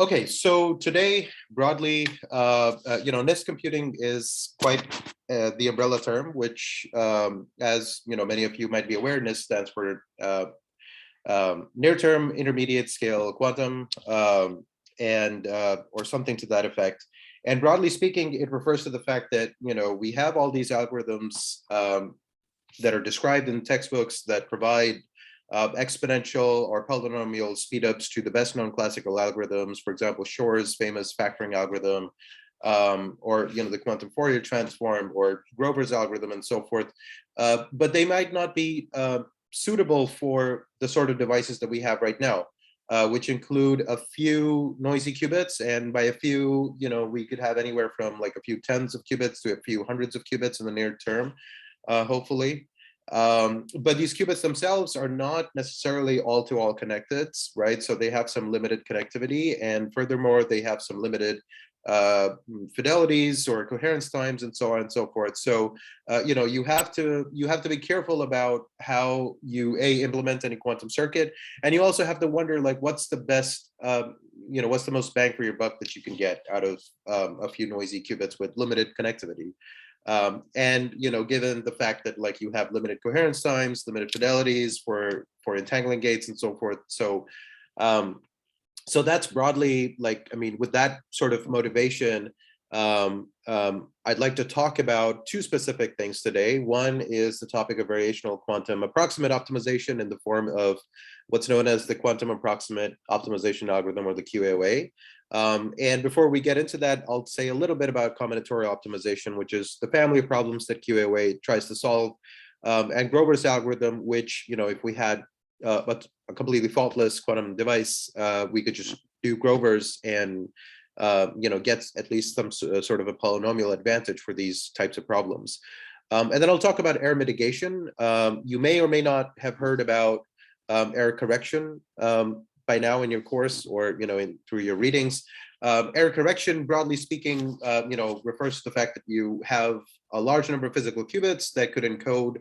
Okay, so today, broadly, NISQ computing is quite the umbrella term, which, as many of you might be aware, NISQ stands for near-term intermediate scale quantum, and or something to that effect. And broadly speaking, it refers to the fact that we have all these algorithms that are described in textbooks that provide exponential or polynomial speedups to the best known classical algorithms. For example, Shor's famous factoring algorithm, or the quantum Fourier transform, or Grover's algorithm, and so forth. But they might not be suitable for the sort of devices that we have right now, which include a few noisy qubits, and by a few, we could have anywhere from like a few tens of qubits to a few hundreds of qubits in the near term, hopefully. But these qubits themselves are not necessarily all-to-all connected, right? So they have some limited connectivity, and furthermore, they have some limited fidelities or coherence times, and so on and so forth. So you have to be careful about how you implement any quantum circuit, and you also have to wonder, like, what's the best what's the most bang for your buck that you can get out of a few noisy qubits with limited connectivity. And given the fact that like you have limited coherence times, limited fidelities for entangling gates, and so forth. So so that's broadly, like, I mean, with that sort of motivation, I'd like to talk about two specific things today. One is the topic of variational quantum approximate optimization in the form of what's known as the quantum approximate optimization algorithm, or the QAOA. And before we get into that, I'll say a little bit about combinatorial optimization, which is the family of problems that QAOA tries to solve, and Grover's algorithm, which, if we had but a completely faultless quantum device, we could just do Grover's and get at least some sort of a polynomial advantage for these types of problems. And then I'll talk about error mitigation. You may or may not have heard about error correction by now in your course, or through your readings. Error correction, broadly speaking, refers to the fact that you have a large number of physical qubits that could encode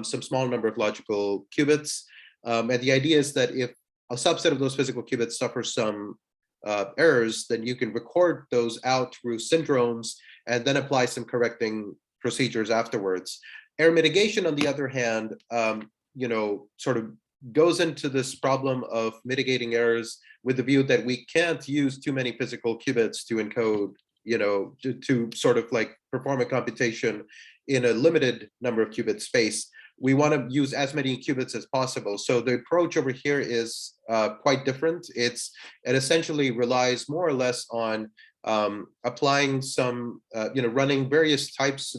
some small number of logical qubits. And the idea is that if a subset of those physical qubits suffers some errors, then you can record those out through syndromes and then apply some correcting procedures afterwards. Error mitigation, on the other hand, sort of goes into this problem of mitigating errors with the view that we can't use too many physical qubits to encode, to sort of like perform a computation in a limited number of qubit space. We want to use as many qubits as possible. So the approach over here is quite different. It essentially relies more or less on applying some, running various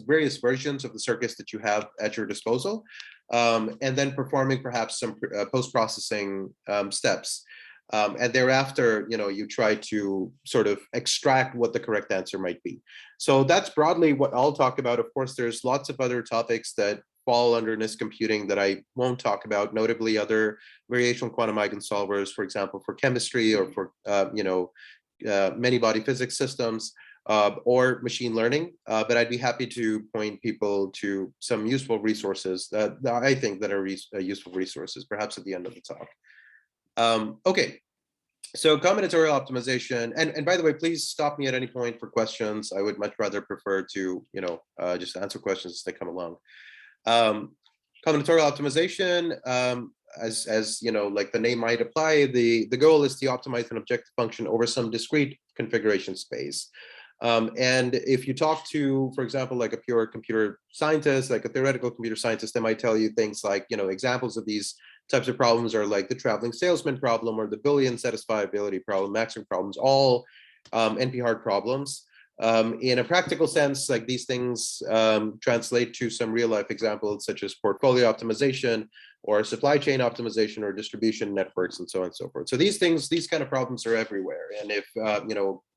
versions of the circuits that you have at your disposal, and then performing perhaps some post-processing steps. And thereafter, you try to sort of extract what the correct answer might be. So that's broadly what I'll talk about. Of course, there's lots of other topics that fall under NISQ computing that I won't talk about, notably other variational quantum eigensolvers, for example, for chemistry, or for many body physics systems, or machine learning. But I'd be happy to point people to some useful resources that I think that are useful resources, perhaps at the end of the talk. Okay. So combinatorial optimization, and by the way, please stop me at any point for questions. I would much rather prefer to, just answer questions as they come along. Combinatorial optimization, as like the name might apply, the goal is to optimize an objective function over some discrete configuration space. And if you talk to, for example, like a pure computer scientist, like a theoretical computer scientist, they might tell you things like, examples of these types of problems are like the traveling salesman problem, or the Boolean satisfiability problem, maximum problems, all NP-hard problems. In a practical sense, like these things translate to some real life examples, such as portfolio optimization, or supply chain optimization, or distribution networks, and so on and so forth. So these kind of problems are everywhere. And if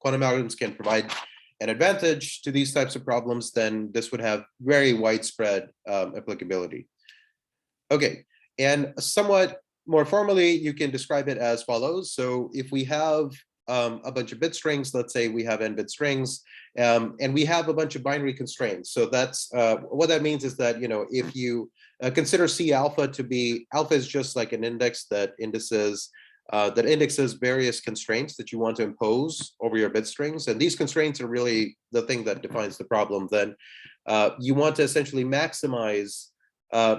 quantum algorithms can provide an advantage to these types of problems, then this would have very widespread applicability. Okay, and somewhat more formally, you can describe it as follows. So if we have a bunch of bit strings, let's say we have n bit strings, and we have a bunch of binary constraints. So that's what that means is that, if you consider C alpha to be, alpha is just like an index that indices that indexes various constraints that you want to impose over your bit strings. And these constraints are really the thing that defines the problem. Then you want to essentially maximize,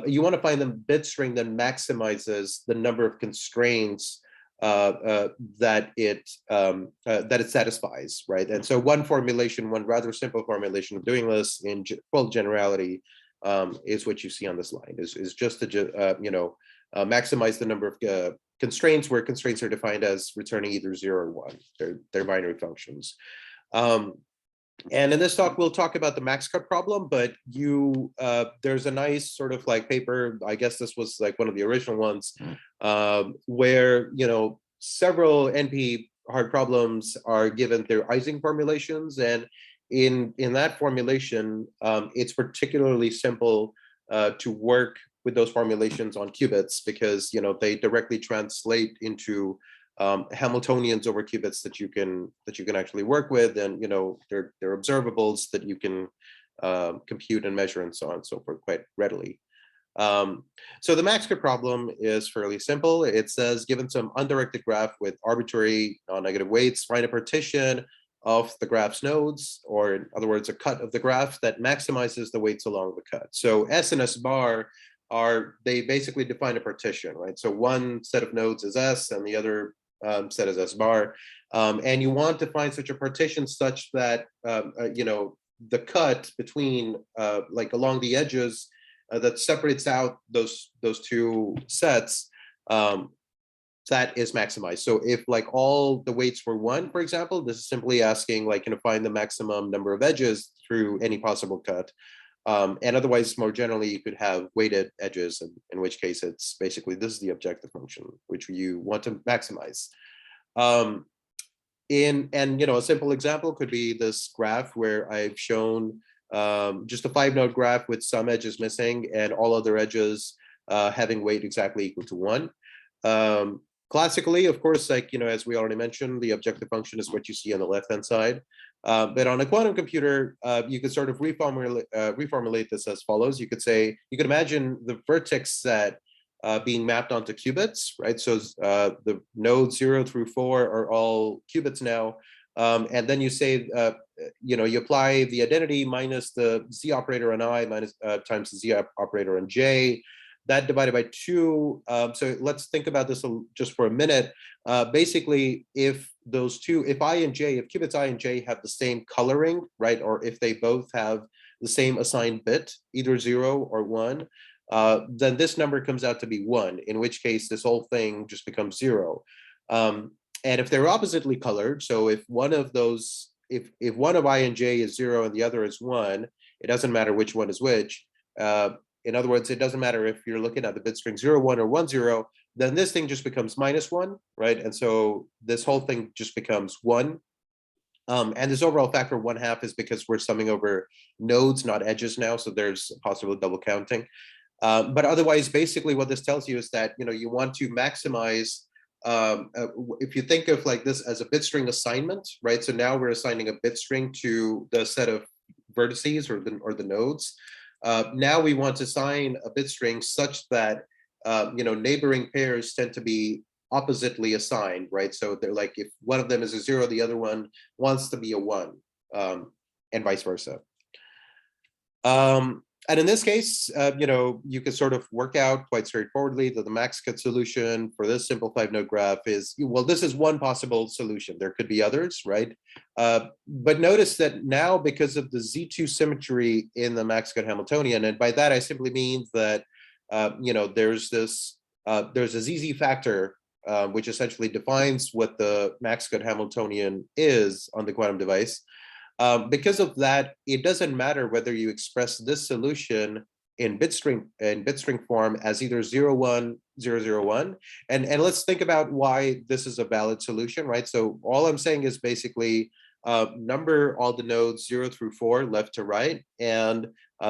you want to find the bit string that maximizes the number of constraints that it satisfies, right? And so one formulation, one rather simple formulation of doing this in full generality is what you see on this line, is just to maximize the number of constraints, where constraints are defined as returning either 0 or 1. They're binary functions. And in this talk, we'll talk about the max cut problem, but there's a nice sort of like paper, I guess this was like one of the original ones, where, several NP hard problems are given their Ising formulations. And in that formulation, it's particularly simple to work with those formulations on qubits, because they directly translate into Hamiltonians over qubits that you can actually work with, and they're observables that you can compute and measure and so on and so forth quite readily. So the max cut problem is fairly simple. It says, given some undirected graph with arbitrary non-negative weights, find a partition of the graph's nodes, or in other words, a cut of the graph that maximizes the weights along the cut. So S and S bar they basically define a partition, right? So one set of nodes is S and the other set is S bar. And you want to find such a partition such that, the cut between, like along the edges that separates out those two sets, that is maximized. So if like all the weights were 1, for example, this is simply asking like, find the maximum number of edges through any possible cut. And otherwise, more generally, you could have weighted edges, in which case it's basically, this is the objective function, which you want to maximize. A simple example could be this graph where I've shown just a 5-node graph with some edges missing and all other edges having weight exactly equal to 1. Classically, of course, like, as we already mentioned, the objective function is what you see on the left-hand side. But on a quantum computer, you could sort of reformulate this as follows. You could imagine the vertex set being mapped onto qubits, right? So the nodes 0 through 4 are all qubits now. And then you say, you apply the identity minus the Z operator on I minus times the Z operator on J. That divided by 2. So let's think about this just for a minute. Basically, if qubits I and J have the same coloring, right, or if they both have the same assigned bit, either 0 or 1, then this number comes out to be 1, in which case this whole thing just becomes 0. And if they're oppositely colored, so if one of those, if one of I and J is 0 and the other is 1, it doesn't matter which one is which. In other words, it doesn't matter if you're looking at the bit string 0, 1 or 1, 0, then this thing just becomes -1, right? And so this whole thing just becomes 1. And this overall factor 1/2 is because we're summing over nodes, not edges now. So there's possible double counting. But otherwise, basically what this tells you is that, you want to maximize, if you think of like this as a bit string assignment, right? So now we're assigning a bit string to the set of vertices or the nodes. Now we want to assign a bit string such that, neighboring pairs tend to be oppositely assigned, right? So they're like, if one of them is a 0, the other one wants to be a 1, and vice versa. And in this case, you could sort of work out quite straightforwardly that the max cut solution for this simple 5-node graph is, well, this is one possible solution. There could be others, right? But notice that now, because of the Z2 symmetry in the max cut Hamiltonian, and by that I simply mean that, there's a ZZ factor, which essentially defines what the max cut Hamiltonian is on the quantum device. Because of that, it doesn't matter whether you express this solution in bit string form as either 0, 1, 0, 0, 1. And let's think about why this is a valid solution, right? So all I'm saying is basically number all the nodes 0 through 4, left to right. And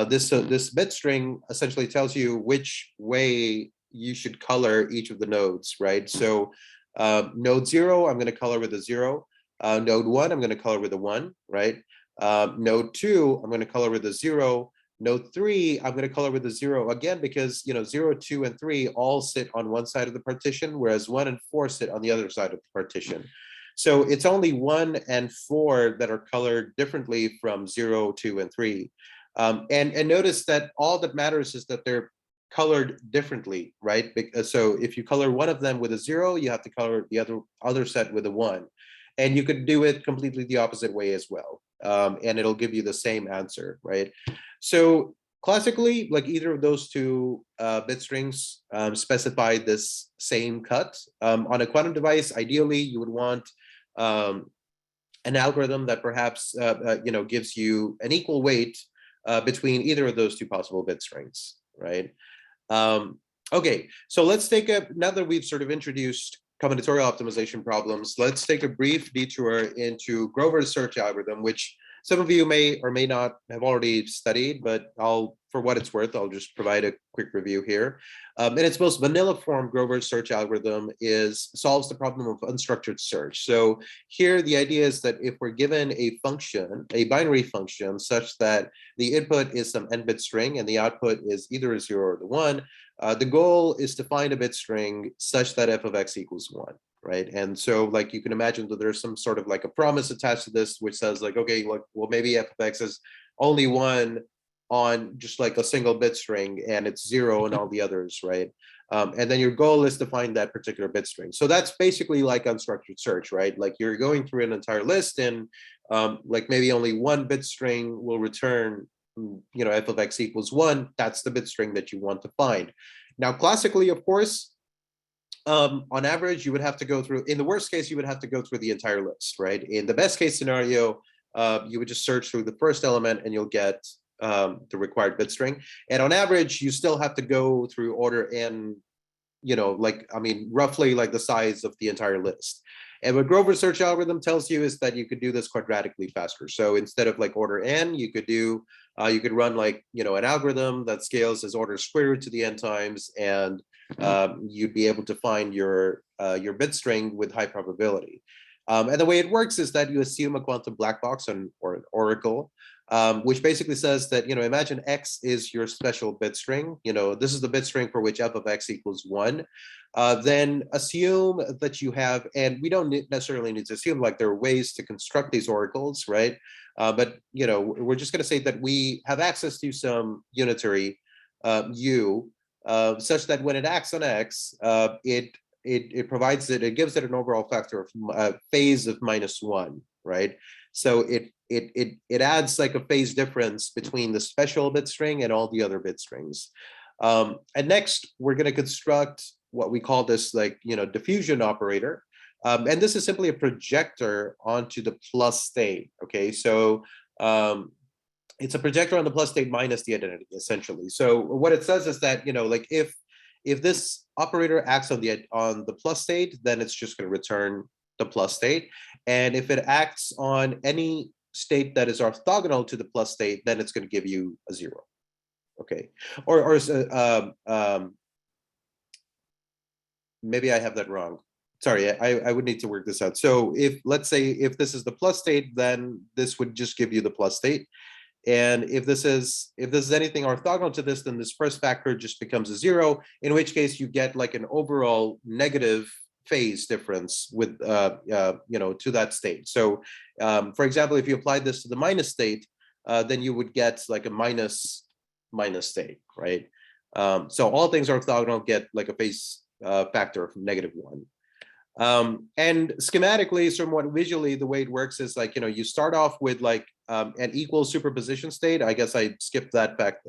this bit string essentially tells you which way you should color each of the nodes, right? So node 0, I'm going to color with a 0. Node 1, I'm going to color with a 1, right? Node 2, I'm going to color with a 0. Node 3, I'm going to color with a 0 again because 0, 2, and 3 all sit on one side of the partition, whereas 1 and 4 sit on the other side of the partition. So it's only 1 and 4 that are colored differently from 0, 2, and 3. And notice that all that matters is that they're colored differently, right? Because, so if you color one of them with a 0, you have to color the other set with a 1. And you could do it completely the opposite way as well. And it'll give you the same answer, right? So classically, like either of those two bit strings specify this same cut. On a quantum device, ideally, you would want an algorithm that perhaps gives you an equal weight between either of those two possible bit strings, right? Okay, so let's take now that we've sort of introduced combinatorial optimization problems, let's take a brief detour into Grover's search algorithm, which some of you may or may not have already studied, but for what it's worth, I'll just provide a quick review here. In its most vanilla form, Grover's search algorithm solves the problem of unstructured search. So here, the idea is that if we're given a function, a binary function, such that the input is some n-bit string and the output is either a 0 or the 1, the goal is to find a bit string such that f of x equals 1. Right. And so like you can imagine that there's some sort of like a promise attached to this, which says like, okay, look, well, maybe f of x is only 1 on just like a single bit string and it's 0 on all the others, right? And then your goal is to find that particular bit string. So that's basically like unstructured search, right? Like you're going through an entire list and like maybe only one bit string will return, f of x equals 1. That's the bit string that you want to find. Now, classically, of course, on average, you would have to go through, in the worst case, you would have to go through the entire list, right? In the best case scenario, you would just search through the first element and you'll get the required bit string. And on average, you still have to go through order n, roughly like the size of the entire list. And what Grover's search algorithm tells you is that you could do this quadratically faster. So instead of like order n, you could run like, an algorithm that scales as order square root to the n times, and you'd be able to find your bit string with high probability. And the way it works is that you assume a quantum black box or an oracle, which basically says that, imagine x is your special bit string. This is the bit string for which f of x equals 1. Then assume that you have, and we don't necessarily need to assume, like there are ways to construct these oracles, right? But, we're just going to say that we have access to some unitary u, such that when it acts on x, it provides it gives it an overall factor of phase of -1, right? So it adds like a phase difference between the special bit string and all the other bit strings. And next, we're going to construct what we call this diffusion operator. And this is simply a projector onto the plus state. Okay, so it's a projector on the plus state minus the identity, essentially. So what it says is that, if this operator acts on the plus state, then it's just going to return the plus state. And if it acts on any state that is orthogonal to the plus state, then it's going to give you a 0. Okay, or maybe I have that wrong. Sorry, I would need to work this out. So let's say if this is the plus state, then this would just give you the plus state. And if this is anything orthogonal to this, then this first factor just becomes a 0, in which case you get like an overall negative phase difference with to that state. So for example, if you applied this to the minus state, then you would get like a minus state, right? So all things orthogonal get like a phase factor of -1. And schematically, somewhat visually, the way it works is like, you start off with like an equal superposition state. I guess I skipped that fact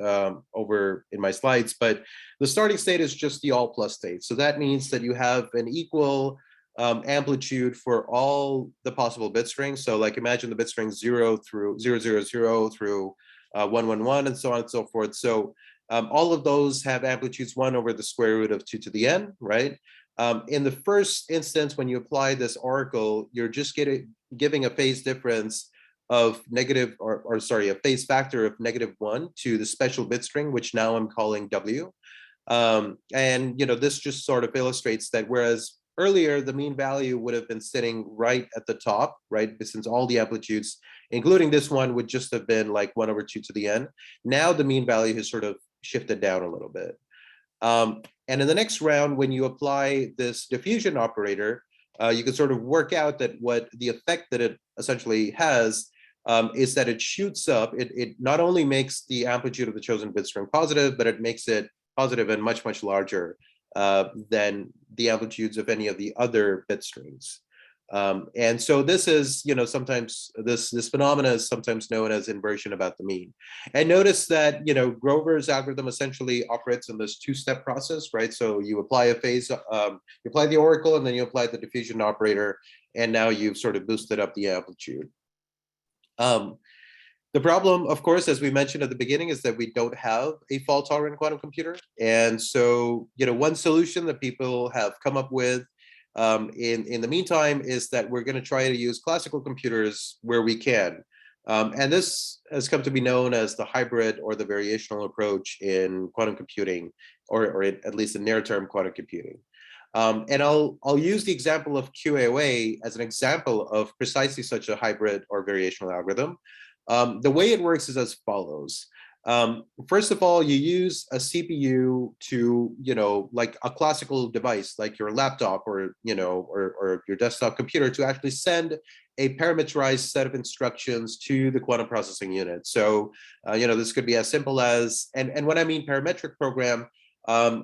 over in my slides, but the starting state is just the all plus state. So that means that you have an equal amplitude for all the possible bit strings. So like imagine the bit string 0 through 000 through 111 and so on and so forth. So all of those have amplitudes 1 over the square root of 2 to the n, right? In the first instance, when you apply this oracle, you're just giving a phase difference of a phase factor of -1 to the special bit string, which now I'm calling W. And this just sort of illustrates that whereas earlier, the mean value would have been sitting right at the top, right? Since all the amplitudes, including this one, would just have been like 1/2 to the n. Now the mean value has sort of shifted down a little bit. And in the next round, when you apply this diffusion operator, you can sort of work out that what the effect that it essentially has is that it shoots up. It not only makes the amplitude of the chosen bit string positive, but it makes it positive and much, much larger than the amplitudes of any of the other bit strings. And so this is, sometimes this phenomena is sometimes known as inversion about the mean. And notice that, Grover's algorithm essentially operates in this two-step process, right? So you apply a phase, you apply the oracle, and then you apply the diffusion operator, and now you've sort of boosted up the amplitude. The problem, of course, as we mentioned at the beginning, is that we don't have a fault-tolerant quantum computer. And so, one solution that people have come up with in the meantime is that we're going to try to use classical computers where we can. And this has come to be known as the hybrid or the variational approach in quantum computing, or at least in near-term quantum computing. And I'll use the example of QAOA as an example of precisely such a hybrid or variational algorithm. The way it works is as follows. First of all, you use a CPU to, like a classical device, like your laptop or your desktop computer, to actually send a parameterized set of instructions to the quantum processing unit. So, this could be as simple as, and when I mean parametric program,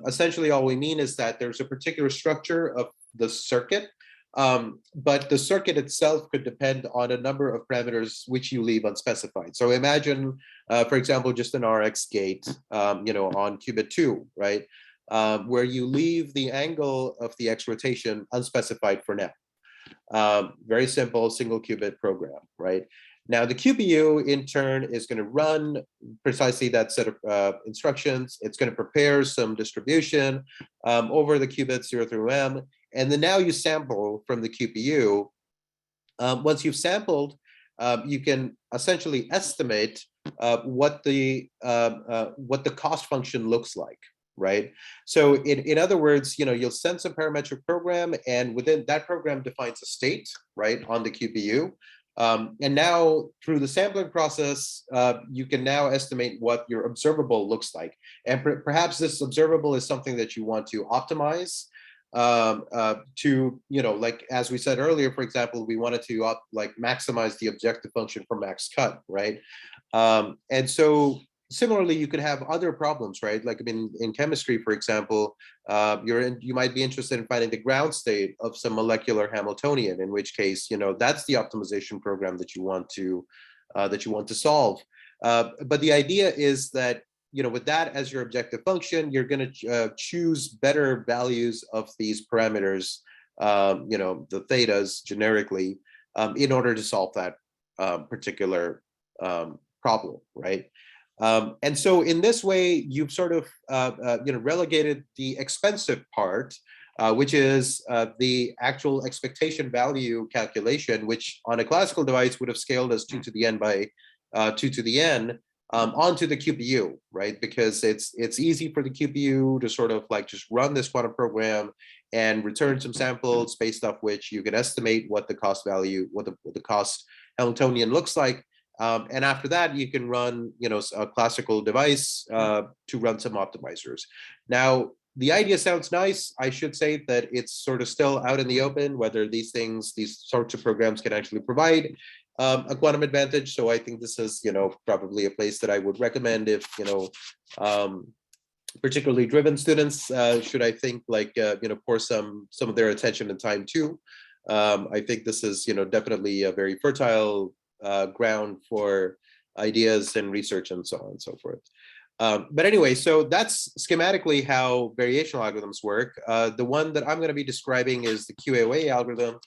essentially all we mean is that there's a particular structure of the circuit, but the circuit itself could depend on a number of parameters which you leave unspecified. So imagine, for example, just an RX gate, on qubit 2, right? Where you leave the angle of the X rotation unspecified for now. Very simple single qubit program, right? Now the QPU in turn is going to run precisely that set of instructions. It's going to prepare some distribution over the qubits 0 through m. And then now you sample from the QPU. Once you've sampled, you can essentially estimate what the cost function looks like, right? So in other words, you'll send some parametric program, and within that program defines a state, right, on the QPU. And now through the sampling process, you can now estimate what your observable looks like. And perhaps this observable is something that you want to optimize to, like as we said earlier, for example, we wanted to maximize the objective function for max cut, right? And so similarly, you could have other problems, right? Like in chemistry, for example, you might be interested in finding the ground state of some molecular Hamiltonian, in which case, that's the optimization program that you want to solve. But the idea is that, with that as your objective function, you're going to choose better values of these parameters, the thetas generically, in order to solve that particular problem, right? And so in this way, you've sort of relegated the expensive part, which is the actual expectation value calculation, which on a classical device would have scaled as 2 to the n by 2 to the n, onto the QPU, right? Because it's easy for the QPU to sort of just run this quantum program and return some samples based off which you can estimate what the cost value, what the cost Hamiltonian looks like. And after that, you can run, a classical device to run some optimizers. Now, the idea sounds nice. I should say that it's sort of still out in the open whether these sorts of programs can actually provide a quantum advantage. So I think this is, probably a place that I would recommend if, particularly driven students should, I think, pour some of their attention and time to. I think this is, definitely a very fertile ground for ideas and research and so on and so forth. But anyway, so that's schematically how variational algorithms work. The one that I'm going to be describing is the QAOA algorithm,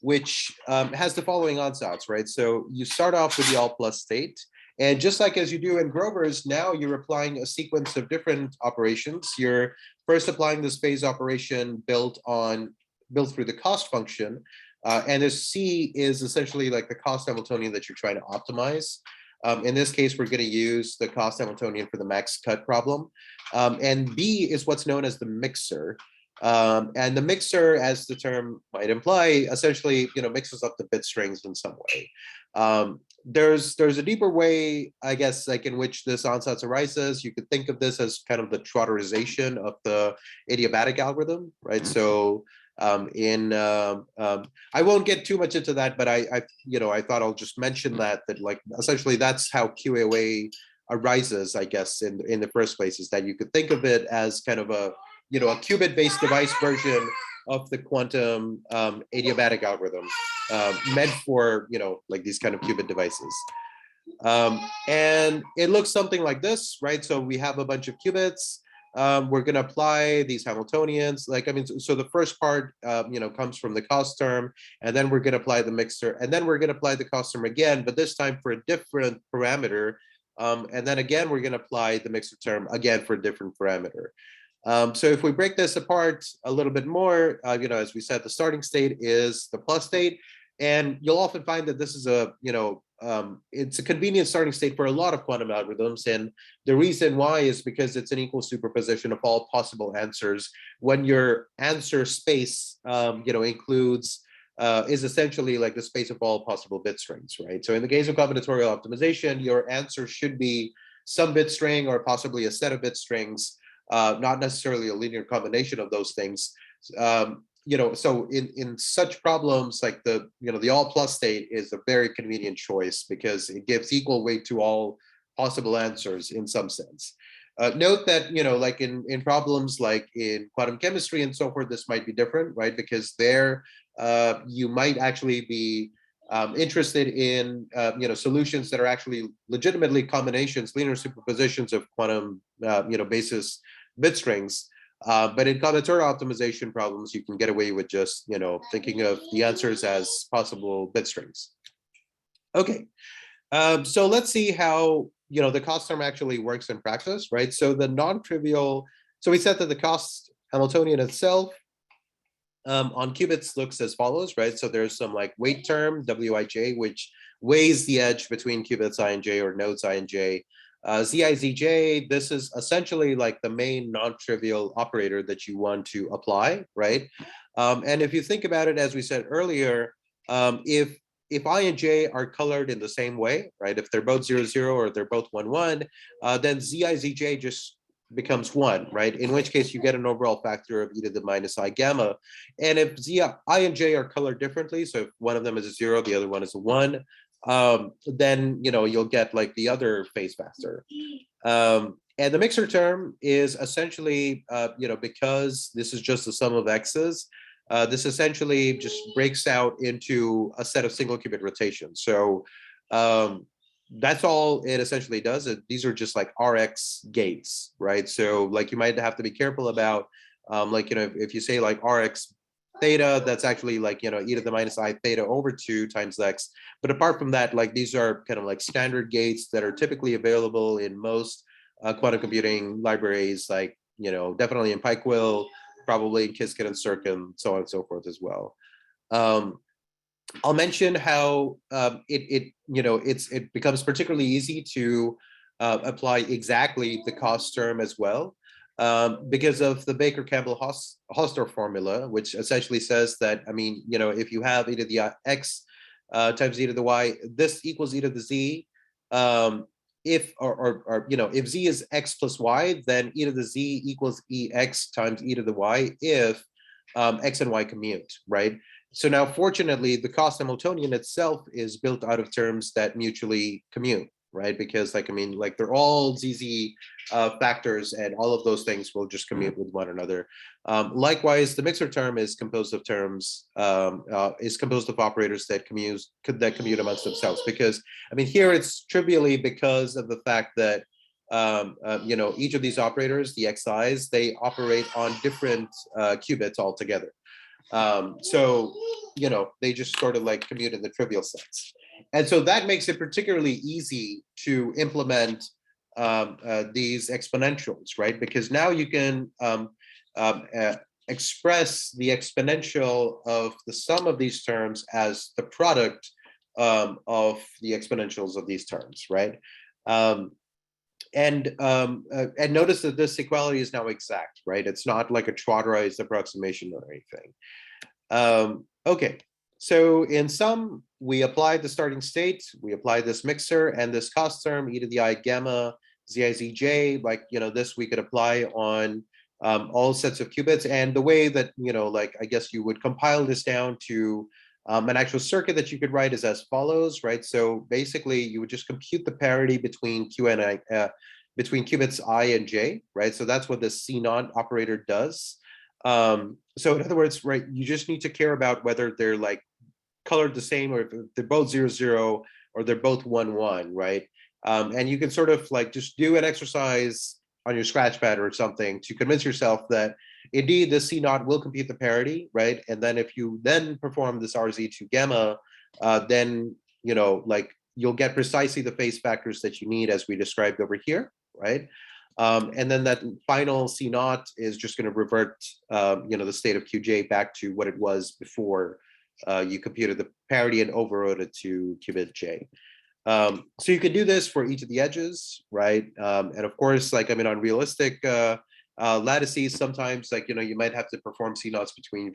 which has the following ansatz, right? So you start off with the all plus state, and just like as you do in Grover's, now you're applying a sequence of different operations. You're first applying this phase operation built through the cost function. And this C is essentially like the cost Hamiltonian that you're trying to optimize. In this case, we're going to use the cost Hamiltonian for the max cut problem. And B is what's known as the mixer. And the mixer, as the term might imply, essentially, mixes up the bit strings in some way. There's a deeper way, I guess, like in which this ansatz arises. You could think of this as kind of the trotterization of the adiabatic algorithm, right? So I won't get too much into that, but I thought I'll just mention that like essentially that's how QAOA arises, I guess, in the first place, is that you could think of it as kind of a qubit-based device version of the quantum adiabatic algorithm meant for, like these kind of qubit devices. And it looks something like this, right? So we have a bunch of qubits. We're going to apply these Hamiltonians. So the first part, comes from the cost term, and then we're going to apply the mixer, and then we're going to apply the cost term again, but this time for a different parameter. And then again, we're going to apply the mixer term again for a different parameter. So if we break this apart a little bit more, as we said, the starting state is the plus state, and you'll often find that this is it's a convenient starting state for a lot of quantum algorithms. And the reason why is because it's an equal superposition of all possible answers when your answer space, includes, is essentially like the space of all possible bit strings, right? So in the case of combinatorial optimization, your answer should be some bit string or possibly a set of bit strings, not necessarily a linear combination of those things. So in such problems, like the all plus state is a very convenient choice because it gives equal weight to all possible answers in some sense. Note that, like in problems like in quantum chemistry and so forth, this might be different, right? Because there you might actually be interested in, solutions that are actually legitimately combinations, linear superpositions of quantum, basis bit strings. But in combinatorial optimization problems, you can get away with just, thinking of the answers as possible bit strings. Okay, so let's see how, the cost term actually works in practice, right? So the non-trivial, so we said that the cost Hamiltonian itself on qubits looks as follows, right? So there's some like weight term, Wij, which weighs the edge between qubits I and j or nodes I and j. Zij, this is essentially like the main non-trivial operator that you want to apply, right? And if you think about it, as we said earlier, if I and j are colored in the same way, right? If they're both 0, 0, or they're both 1, 1, then Zij just becomes 1, right? In which case you get an overall factor of e to the minus I gamma. And if I and j are colored differently, so if one of them is a 0, the other one is a 1, then you'll get like the other phase factor. And the mixer term is essentially, because this is just the sum of x's, this essentially just breaks out into a set of single qubit rotations. So that's all it essentially does. These are just like Rx gates, right? So like you might have to be careful about, if you say like Rx theta, that's actually like, e to the minus I theta over 2 times x. But apart from that, like these are kind of like standard gates that are typically available in most quantum computing libraries, like, definitely in PyQuil, probably in Qiskit and Circin, so on and so forth as well. I'll mention how it becomes particularly easy to apply exactly the cost term as well. Because of the Baker-Campbell-Hausdorff formula, which essentially says that, if you have e to the x times e to the y, this equals e to the z. If z is x plus y, then e to the z equals ex times e to the y if x and y commute, right? So now, fortunately, the cost Hamiltonian itself is built out of terms that mutually commute, right? Because they're all ZZ factors, and all of those things will just commute with one another. Likewise, the mixer term is composed of terms, composed of operators that commute amongst themselves. Because here it's trivially because of the fact that each of these operators, the xi's, they operate on different qubits altogether. So they just sort of like commute in the trivial sense. And so that makes it particularly easy to implement these exponentials, right? Because now you can express the exponential of the sum of these terms as the product of the exponentials of these terms, right? And notice that this equality is now exact, right? It's not like a trotterized approximation or anything. Okay, so in sum, we apply the starting state, we apply this mixer and this cost term, e to the I gamma zizj, like, this we could apply on all sets of qubits. And the way that, like, I guess you would compile this down to an actual circuit that you could write is as follows, right? So basically, you would just compute the parity between between qubits I and j, right? So that's what the C0 operator does. So in other words, right, you just need to care about whether they're like colored the same, or if they're both 0, 0, or they're both 1, 1, right? And you can sort of like just do an exercise on your scratchpad or something to convince yourself that indeed the C0 will compute the parity, right? And then if you then perform this RZ2 gamma, then, like you'll get precisely the phase factors that you need as we described over here, right? And then that final C0 is just going to revert, the state of QJ back to what it was before you computed the parity and overrode it to qubit J. So you can do this for each of the edges, right? And of course, like, on realistic lattices, sometimes, like, you might have to perform C0s between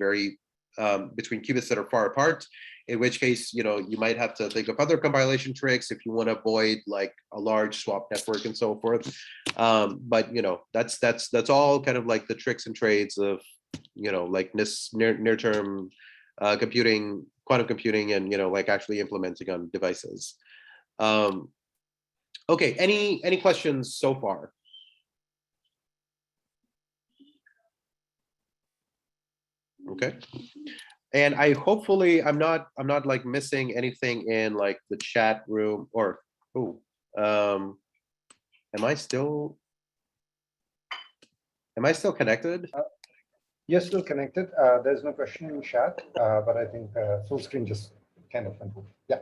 between qubits that are far apart, in which case, you might have to think of other compilation tricks if you want to avoid like a large swap network and so forth. But that's all kind of like the tricks and trades of like this near-term computing, quantum computing, and like actually implementing on devices. Okay, any questions so far? Okay. And hopefully I'm not like missing anything in like the chat room, or am I still connected? You're still connected. There's no question in chat, but I think full screen just kind of went. Yeah.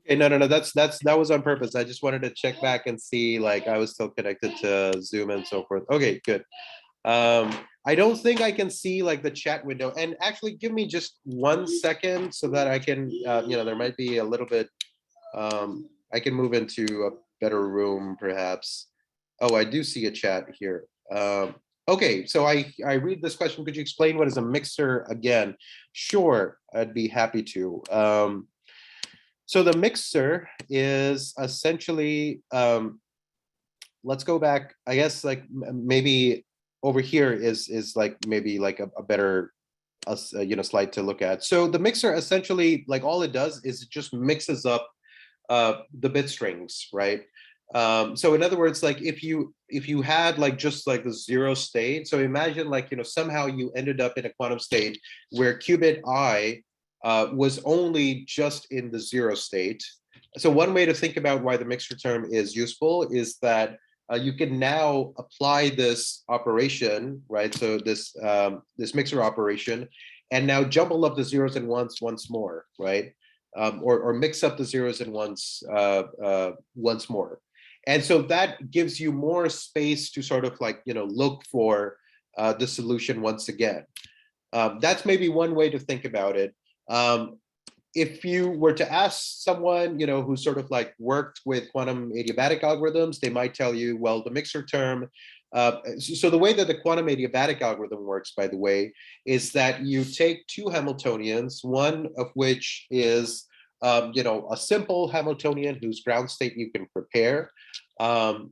Okay, no, that was on purpose. I just wanted to check back and see like I was still connected to Zoom and so forth. Okay, good. I don't think I can see like the chat window, and actually give me just 1 second so that I can, there might be a little bit, I can move into a better room perhaps. Oh, I do see a chat here. Okay, so I read this question. Could you explain what is a mixer again? Sure, I'd be happy to. So the mixer is essentially, let's go back, I guess, like maybe over here is like maybe like a better slide to look at. So the mixer essentially, like all it does is it just mixes up the bit strings, right? So in other words, like if you had like just like the 0 state, so imagine like somehow you ended up in a quantum state where qubit I was only just in the 0 state. So one way to think about why the mixer term is useful is that you can now apply this operation, right? So this mixer operation, and now jumble up the zeros and ones once more, right? Or mix up the zeros and ones once more. And so that gives you more space to sort of like, look for the solution once again. That's maybe one way to think about it. If you were to ask someone, who sort of like worked with quantum adiabatic algorithms, they might tell you, well, the mixer term, so the way that the quantum adiabatic algorithm works, by the way, is that you take two Hamiltonians, one of which is, a simple Hamiltonian whose ground state you can prepare. And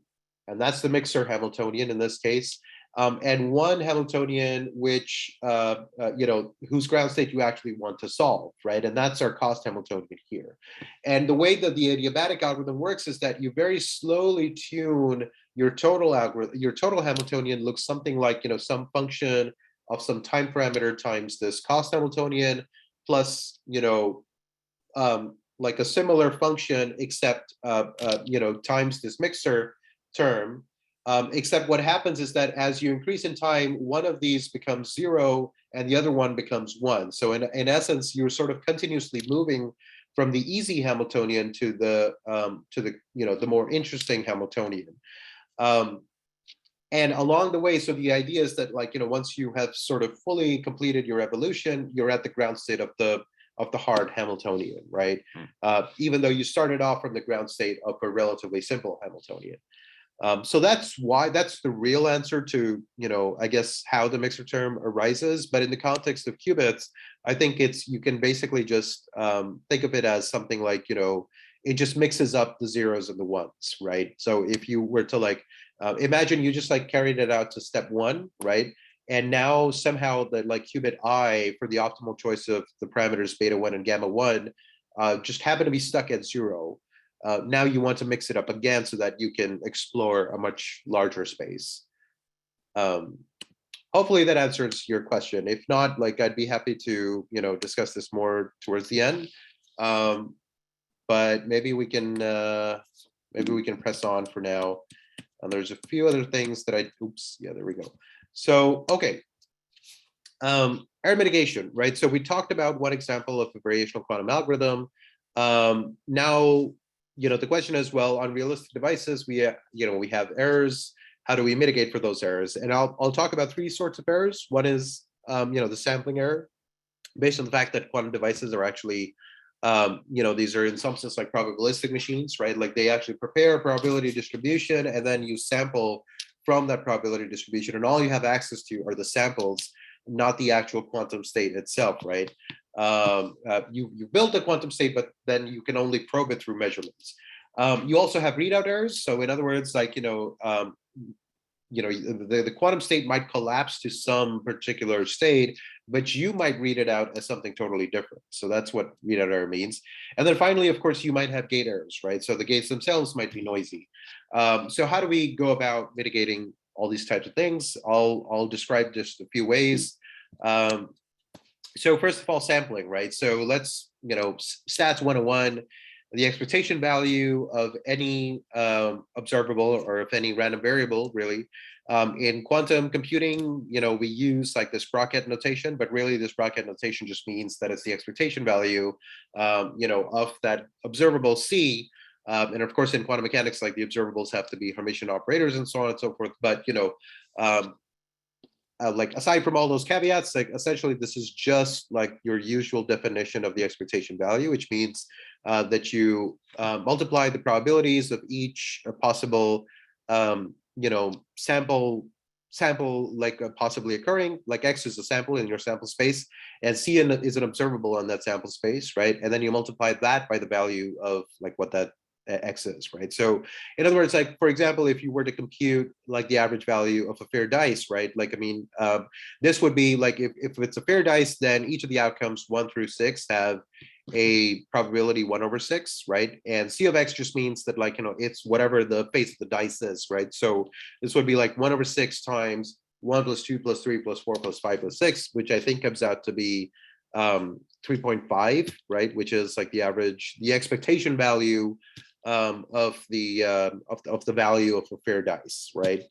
that's the mixer Hamiltonian in this case. And one Hamiltonian which, whose ground state you actually want to solve, right? And that's our cost Hamiltonian here. And the way that the adiabatic algorithm works is that you very slowly tune your total algorithm. Your total Hamiltonian looks something like, some function of some time parameter times this cost Hamiltonian plus, like a similar function, except, times this mixer term. Except what happens is that as you increase in time, one of these becomes 0 and the other one becomes 1. So in essence, you're sort of continuously moving from the easy Hamiltonian to the the more interesting Hamiltonian. And along the way, so the idea is that, like, once you have sort of fully completed your evolution, you're at the ground state of the hard Hamiltonian, right? Even though you started off from the ground state of a relatively simple Hamiltonian. So that's the real answer to, I guess, how the mixer term arises. But in the context of qubits, I think you can basically just think of it as something like, it just mixes up the zeros and the ones, right? So if you were to like, imagine you just like carried it out to step 1, right? And now somehow the like qubit I for the optimal choice of the parameters beta 1 and gamma 1 just happen to be stuck at 0. Now you want to mix it up again so that you can explore a much larger space. Hopefully that answers your question. If not, like I'd be happy to, discuss this more towards the end. But maybe we can press on for now. And there's a few other things that there we go. So, okay. Error mitigation, right? So we talked about one example of a variational quantum algorithm. Now, the question is, well, on realistic devices, we have errors. How do we mitigate for those errors? And I'll talk about 3 sorts of errors. One is, the sampling error, based on the fact that quantum devices are actually, these are in some sense like probabilistic machines, right? Like they actually prepare a probability distribution and then you sample from that probability distribution, and all you have access to are the samples, not the actual quantum state itself, right? You built a quantum state, but then you can only probe it through measurements. You also have readout errors. So in other words, like, the quantum state might collapse to some particular state, but you might read it out as something totally different. So that's what readout error means. And then finally, of course, you might have gate errors, right? So the gates themselves might be noisy. So how do we go about mitigating all these types of things? I'll describe just a few ways. So first of all, sampling, right? So let's, stats 101, the expectation value of any observable or of any random variable, really. In quantum computing, we use like this bracket notation, but really this bracket notation just means that it's the expectation value, of that observable C. And of course, in quantum mechanics, like the observables have to be Hermitian operators and so on and so forth. But, like aside from all those caveats, like essentially this is just like your usual definition of the expectation value, which means that you multiply the probabilities of each possible, sample like possibly occurring, like X is a sample in your sample space, and C is an observable on that sample space, right? And then you multiply that by the value of like what that X is, right? So in other words, like, for example, if you were to compute like the average value of a fair dice, right? Like, I mean, this would be like, if it's a fair dice, then each of the outcomes 1 through 6 have a probability 1/6, right? And C of X just means that, like, it's whatever the face of the dice is, right? So this would be like 1/6 times 1 plus 2 plus 3 plus 4 plus 5 plus 6, which I think comes out to be 3.5, right? Which is like the average, the expectation value of the value of a fair dice, right?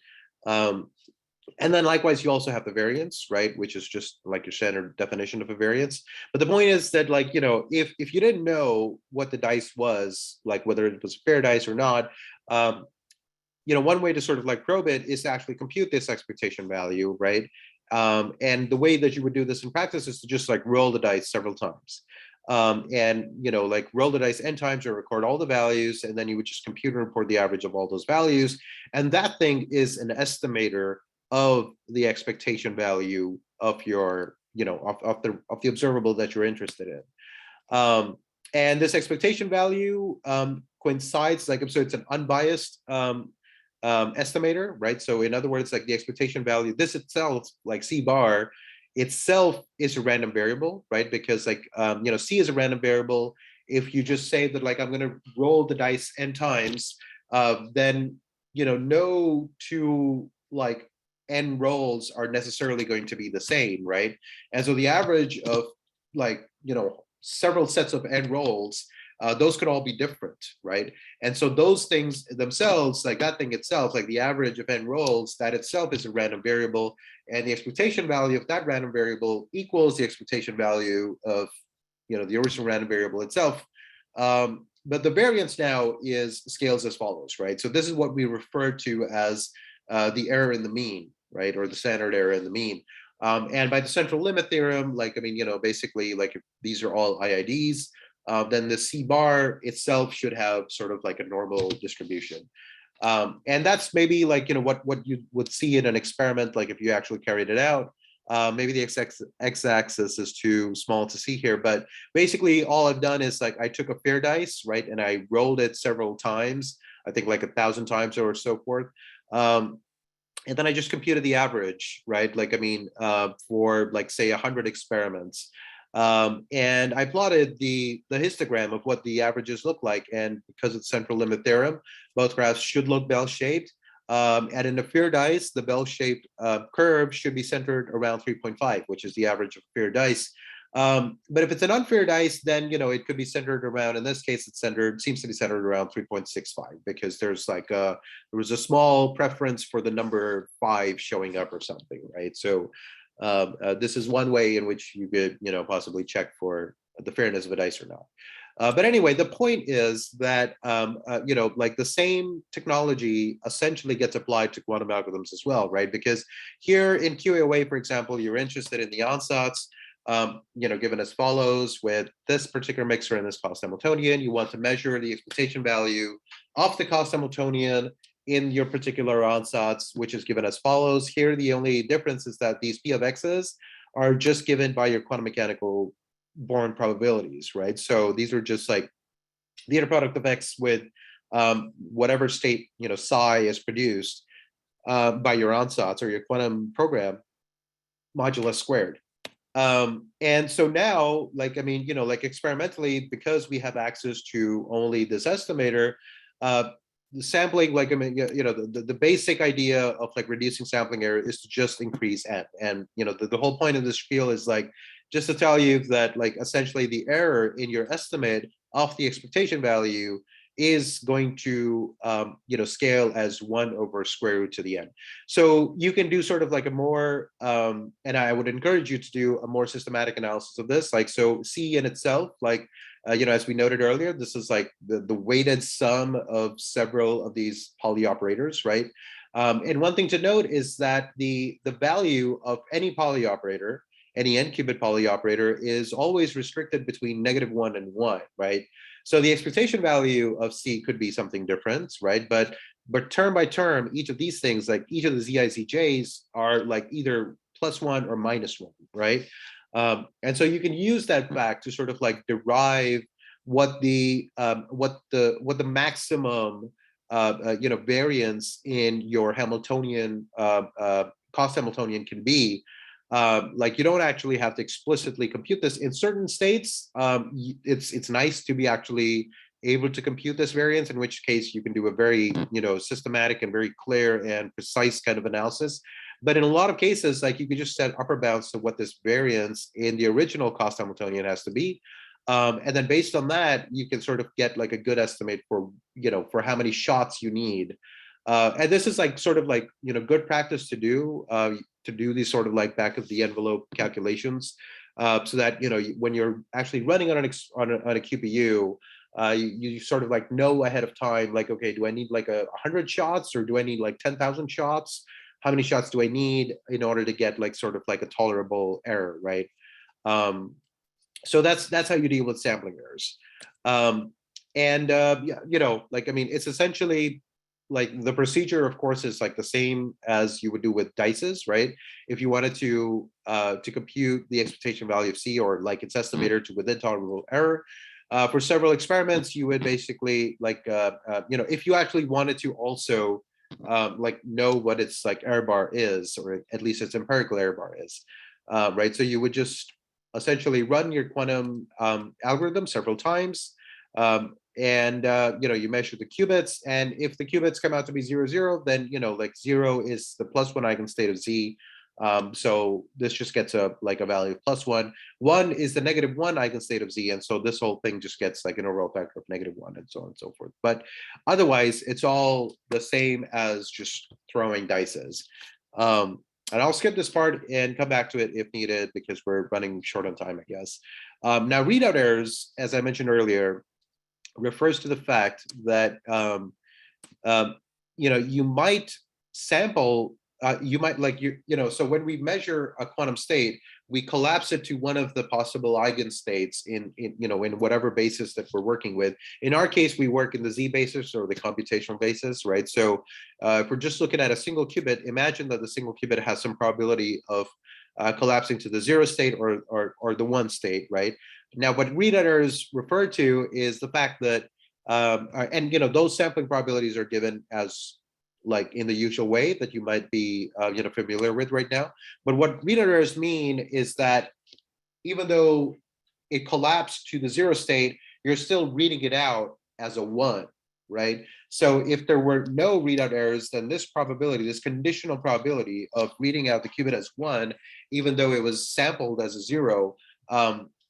And then likewise, you also have the variance, right? Which is just like your standard definition of a variance. But the point is that, like, if you didn't know what the dice was, like whether it was a fair dice or not, one way to sort of like probe it is to actually compute this expectation value, right? And the way that you would do this in practice is to just like roll the dice several times. And like roll the dice n times or record all the values, and then you would just compute and report the average of all those values. And that thing is an estimator of the expectation value of your, of the observable that you're interested in. And this expectation value coincides, like, so it's an unbiased estimator, right? So in other words, like the expectation value, this itself, like C bar itself, is a random variable, right? Because like, C is a random variable. If you just say that, like, I'm going to roll the dice n times, then, no two like n rolls are necessarily going to be the same, right? And so the average of like, several sets of n rolls, those could all be different, right? And so those things themselves, like that thing itself, like the average of n rolls, that itself is a random variable, and the expectation value of that random variable equals the expectation value of, the original random variable itself. But the variance now scales as follows, right? So this is what we refer to as the error in the mean, right? Or the standard error in the mean. And by the central limit theorem, like, I mean, basically, like, if these are all IIDs, then the C bar itself should have sort of like a normal distribution. And that's maybe like, what you would see in an experiment, like if you actually carried it out. Maybe the x-axis is too small to see here, but basically all I've done is like I took a fair dice, right, and I rolled it several times, I think like 1,000 times or so forth. And then I just computed the average, right? Like, I mean, for like say 100 experiments. And I plotted the histogram of what the averages look like. And because it's central limit theorem, both graphs should look bell-shaped. And in a fair dice, the bell-shaped curve should be centered around 3.5, which is the average of fair dice. But if it's an unfair dice, then it could be centered around. In this case, seems to be centered around 3.65 because there's like there was a small preference for the number 5 showing up or something, right? So this is one way in which you could possibly check for the fairness of a dice or not. But anyway, the point is that like the same technology essentially gets applied to quantum algorithms as well, right? Because here in QAOA, for example, you're interested in the ansatz, given as follows: with this particular mixer and this cost Hamiltonian, you want to measure the expectation value of the cost Hamiltonian in your particular ansatz, which is given as follows. Here, the only difference is that these P of X's are just given by your quantum mechanical Born probabilities, right? So these are just like the inner product of X with whatever state psi is produced by your ansatz or your quantum program modulus squared. And so now, like, I mean, like experimentally, because we have access to only this estimator, the sampling, like, I mean, the basic idea of like reducing sampling error is to just increase n. And, the whole point of this spiel is like, just to tell you that like essentially the error in your estimate of the expectation value is going to scale as 1 over square root to the n. So you can do sort of like a more and I would encourage you to do a more systematic analysis of this. Like, so C in itself, like as we noted earlier, this is like the weighted sum of several of these Pauli operators, right? And one thing to note is that the value of any Pauli operator, any n-qubit Pauli operator, is always restricted between -1 and 1, right? So the expectation value of C could be something different, right? But term by term, each of these things, like each of the ZIZJs are like either +1 or -1, right? And so you can use that fact to sort of like derive what the maximum variance in your Hamiltonian cost Hamiltonian can be. Like, you don't actually have to explicitly compute this. In certain states, it's nice to be actually able to compute this variance, in which case you can do a very systematic and very clear and precise kind of analysis. But in a lot of cases, like, you could just set upper bounds to what this variance in the original cost Hamiltonian has to be. And then based on that, you can sort of get like a good estimate for for how many shots you need. And this is like sort of like good practice to do these sort of like back of the envelope calculations, so that when you're actually running on a QPU, you sort of like know ahead of time, like, okay, do I need like 100 shots, or do I need like 10,000 shots? How many shots do I need in order to get like sort of like a tolerable error, right? So that's how you deal with sampling errors. And like, I mean, it's essentially like the procedure, of course, is like the same as you would do with dices, right? If you wanted to compute the expectation value of C, or like its estimator to within tolerable error, for several experiments, you would basically like if you actually wanted to also like know what its like error bar is, or at least its empirical error bar is, right? So you would just essentially run your quantum algorithm several times, and you measure the qubits, and if the qubits come out to be 0, 0, then like 0 is the +1 eigenstate of Z. So this just gets a value of +1. 1 is the -1 eigenstate of Z, and so this whole thing just gets like an overall factor of -1, and so on and so forth. But otherwise, it's all the same as just throwing dices. And I'll skip this part and come back to it if needed, because we're running short on time, I guess. Now, readout errors, as I mentioned earlier, refers to the fact that you might sample, you might like so when we measure a quantum state, we collapse it to one of the possible eigenstates in whatever basis that we're working with. In our case, we work in the Z basis or the computational basis, right? So if we're just looking at a single qubit, imagine that the single qubit has some probability of collapsing to the 0 state or the 1 state, right? Now, what readout errors refer to is the fact that, those sampling probabilities are given as like in the usual way that you might be familiar with right now. But what readout errors mean is that even though it collapsed to the 0 state, you're still reading it out as a 1, right? So if there were no readout errors, then this probability, this conditional probability of reading out the qubit as 1, even though it was sampled as a 0,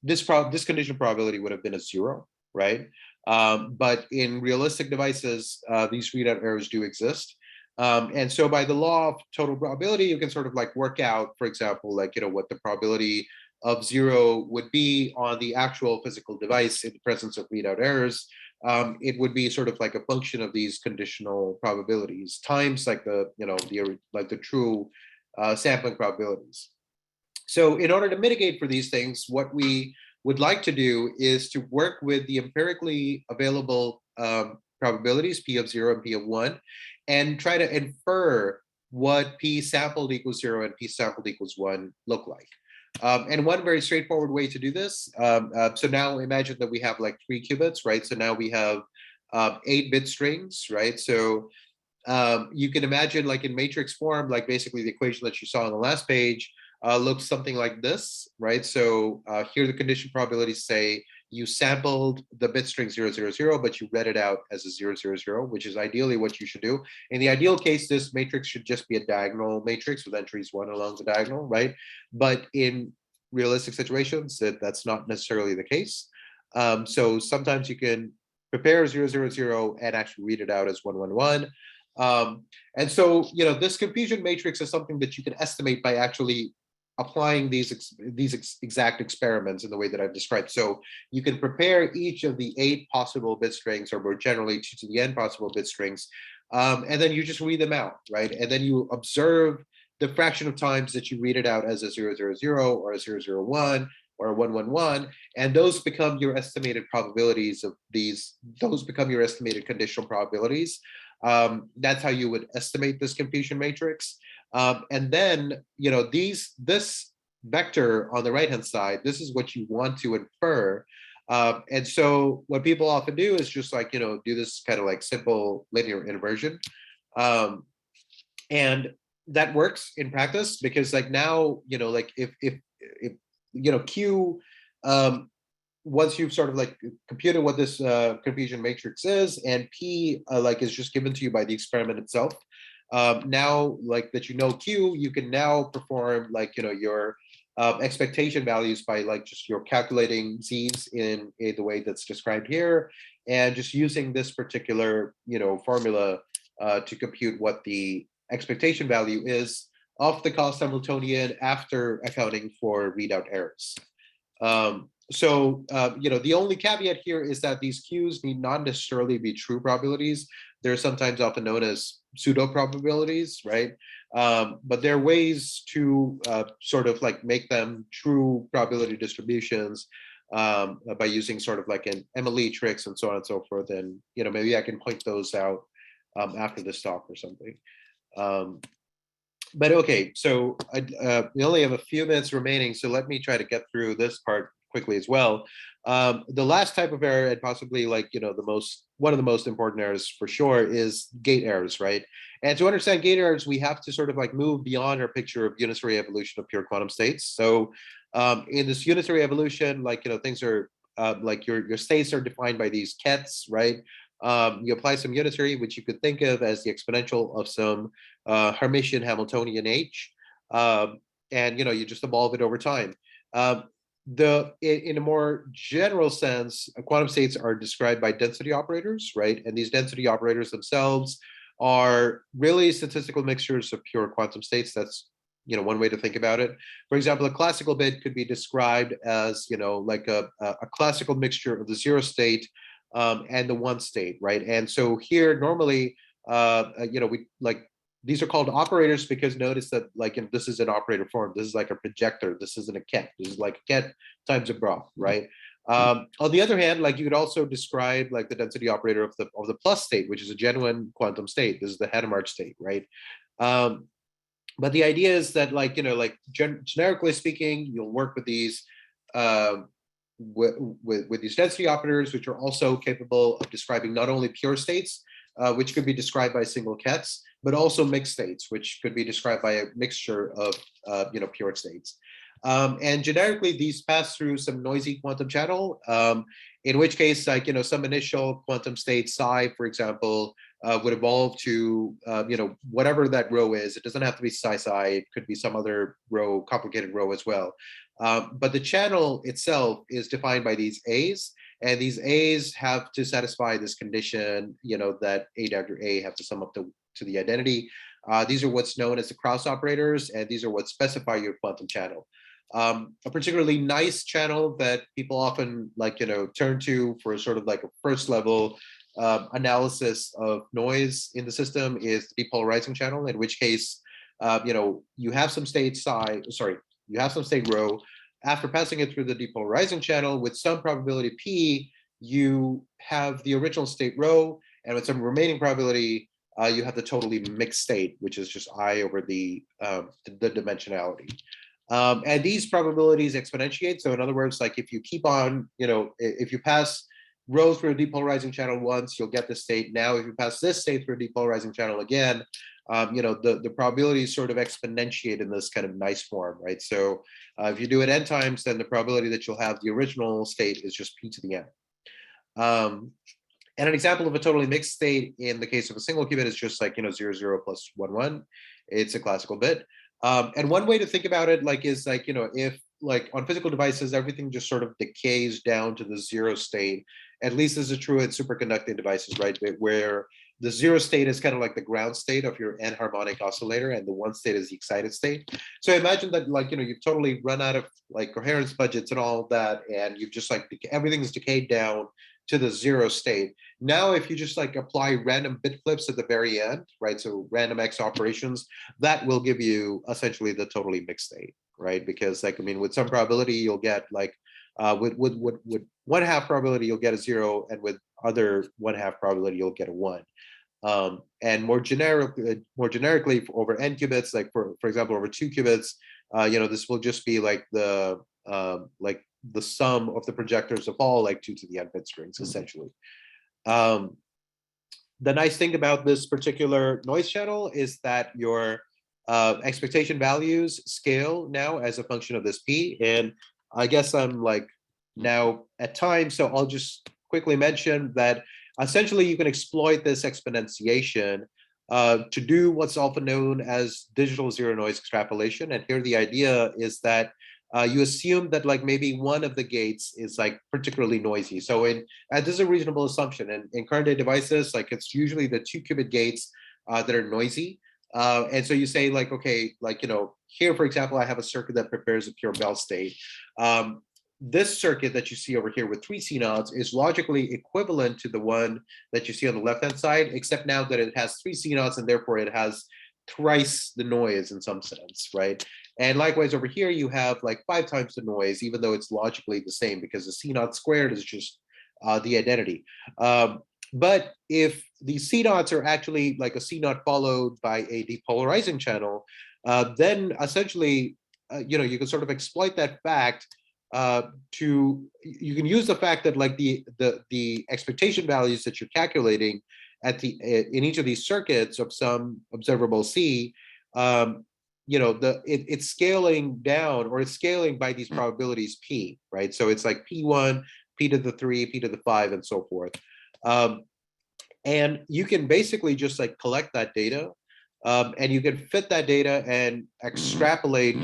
this conditional probability would have been a 0, right? But in realistic devices, these readout errors do exist. And so by the law of total probability, you can sort of like work out, for example, like, what the probability of 0 would be on the actual physical device in the presence of readout errors. It would be sort of like a function of these conditional probabilities times like the true sampling probabilities. So in order to mitigate for these things, what we would like to do is to work with the empirically available probabilities, P of 0 and P of 1, and try to infer what P sampled equals 0 and P sampled equals 1 look like. And one very straightforward way to do this, so now imagine that we have like 3 qubits, right? So now we have 8 bit strings, right? So you can imagine like in matrix form, like basically the equation that you saw on the last page looks something like this, right? So here the condition probabilities say you sampled the bit string 000, but you read it out as a 000, which is ideally what you should do. In the ideal case, this matrix should just be a diagonal matrix with entries 1 along the diagonal, right? But in realistic situations, that's not necessarily the case. So sometimes you can prepare 000 and actually read it out as 111. And so, this confusion matrix is something that you can estimate by actually applying these exact experiments in the way that I've described. So you can prepare each of the 8 possible bit strings, or more generally 2 to the n possible bit strings, and then you just read them out, right? And then you observe the fraction of times that you read it out as a 000 or a 001 or a 111, and those become your estimated probabilities of these. Those become your estimated conditional probabilities. That's how you would estimate this confusion matrix. And then, this vector on the right-hand side, this is what you want to infer. And so what people often do is just like, do this kind of like simple linear inversion. And that works in practice because like now, like if Q, once you've sort of like computed what this confusion matrix is, and P like is just given to you by the experiment itself. Now, like that, Q, you can now perform like, your expectation values by like just you're calculating Z's in the way that's described here, and just using this particular, formula to compute what the expectation value is of the cost Hamiltonian after accounting for readout errors. So, the only caveat here is that these Qs need not necessarily be true probabilities. They're sometimes often known as pseudo probabilities, right? But there are ways to sort of like make them true probability distributions by using sort of like an MLE tricks and so on and so forth. And, maybe I can point those out after this talk or something. But okay, so we only have a few minutes remaining, so let me try to get through this part quickly as well. The last type of error, and possibly like, one of the most important errors for sure, is gate errors, right? And to understand gate errors, we have to sort of like move beyond our picture of unitary evolution of pure quantum states. So in this unitary evolution, like, things are like your states are defined by these kets, right? You apply some unitary, which you could think of as the exponential of some Hermitian Hamiltonian H, and you just evolve it over time. In a more general sense, quantum states are described by density operators, right? And these density operators themselves are really statistical mixtures of pure quantum states. That's one way to think about it. For example, a classical bit could be described as like a classical mixture of the 0 state and the 1 state, right? And so here normally, we like these are called operators because notice that like this is an operator form. This is like a projector. This isn't a ket. This is like a ket times a bra, right? On the other hand, like you could also describe like the density operator of the plus state, which is a genuine quantum state. This is the Hadamard state, right? But the idea is that like, like generically speaking, you'll work with these with these density operators, which are also capable of describing not only pure states, which could be described by single kets, but also mixed states, which could be described by a mixture of pure states. And generically, these pass through some noisy quantum channel, in which case, like, some initial quantum state psi, for example, would evolve to, whatever that rho is. It doesn't have to be psi, it could be some other rho, complicated rho as well. But the channel itself is defined by these A's, and these A's have to satisfy this condition, that A after A have to sum up to the identity. These are what's known as the Krauss operators, and these are what specify your quantum channel. A particularly nice channel that people often turn to for sort of like a first level analysis of noise in the system is the depolarizing channel, in which case, you have some state you have some state rho. After passing it through the depolarizing channel with some probability P, you have the original state rho, and with some remaining probability, you have the totally mixed state, which is just I over the dimensionality. And these probabilities exponentiate. So in other words, like if you keep on, if you pass rho through a depolarizing channel once, you'll get the state. Now, if you pass this state through a depolarizing channel again, the probabilities sort of exponentiate in this kind of nice form, right? So if you do it n times, then the probability that you'll have the original state is just p to the n. And an example of a totally mixed state in the case of a single qubit is just like 0, 0 plus 1, 1. It's a classical bit. And one way to think about it is if like on physical devices, everything just sort of decays down to the 0 state. At least this is true in superconducting devices, right? Where the 0 state is kind of like the ground state of your n-harmonic oscillator, and the 1 state is the excited state. So imagine that you've totally run out of coherence budgets and all that, and you've just everything's decayed down to the 0 state. Now, if you just apply random bit flips at the very end, right? So random X operations, that will give you essentially the totally mixed state, right? Because with some probability, you'll get with 1/2 probability, you'll get a 0, and with other 1/2 probability, you'll get a 1. And more generically, over n qubits, for example, over 2 qubits, this will just be the sum of the projectors of all 2 to the n bit strings, essentially. The nice thing about this particular noise channel is that your expectation values scale now as a function of this p. And I guess I'm now at time, so I'll just quickly mention that essentially you can exploit this exponentiation to do what's often known as digital zero noise extrapolation. And here the idea is that you assume that maybe one of the gates is particularly noisy. So this is a reasonable assumption. And in current day devices, it's usually the 2 qubit gates that are noisy. And so you say okay, here, for example, I have a circuit that prepares a pure Bell state. This circuit that you see over here with 3 C-naughts is logically equivalent to the one that you see on the left-hand side, except now that it has 3 C-naughts, and therefore it has thrice the noise in some sense, right? And likewise over here, you have 5 times the noise, even though it's logically the same, because the C-naught squared is just the identity. But if the C-naughts are actually a C-naught followed by a depolarizing channel, then essentially, you can sort of exploit that fact you can use the fact that the expectation values that you're calculating in each of these circuits of some observable C, it's scaling down, or it's scaling by these probabilities P, right? So it's P1, P to the 3, P to the 5, and so forth. And you can basically just collect that data, and you can fit that data and extrapolate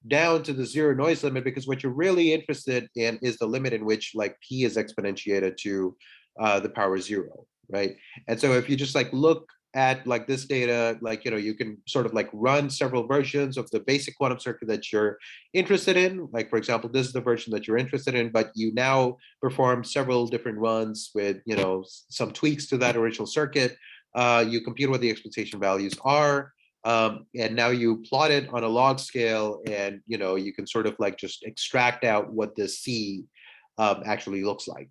down to the 0 noise limit, because what you're really interested in is the limit in which P is exponentiated to the power 0, right? And so if you just look at this data, you can sort of run several versions of the basic quantum circuit that you're interested in. For example, this is the version that you're interested in, but you now perform several different runs with some tweaks to that original circuit. You compute what the expectation values are. And now you plot it on a log scale, and you can sort of like just extract out what the C actually looks like.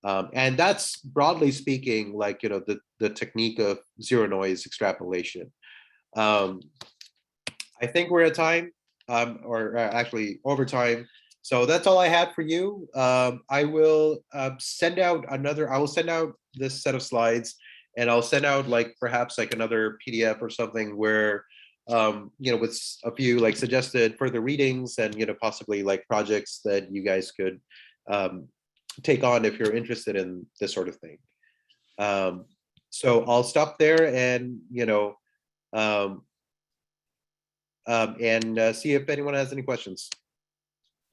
And that's, broadly speaking, like the technique of zero noise extrapolation. I think we're at time, or actually over time. So that's all I had for you. I will send out this set of slides, and I'll send out like perhaps like another PDF or something where with a few like suggested further readings and possibly like projects that you guys could take on if you're interested in this sort of thing. So I'll stop there and see if anyone has any questions.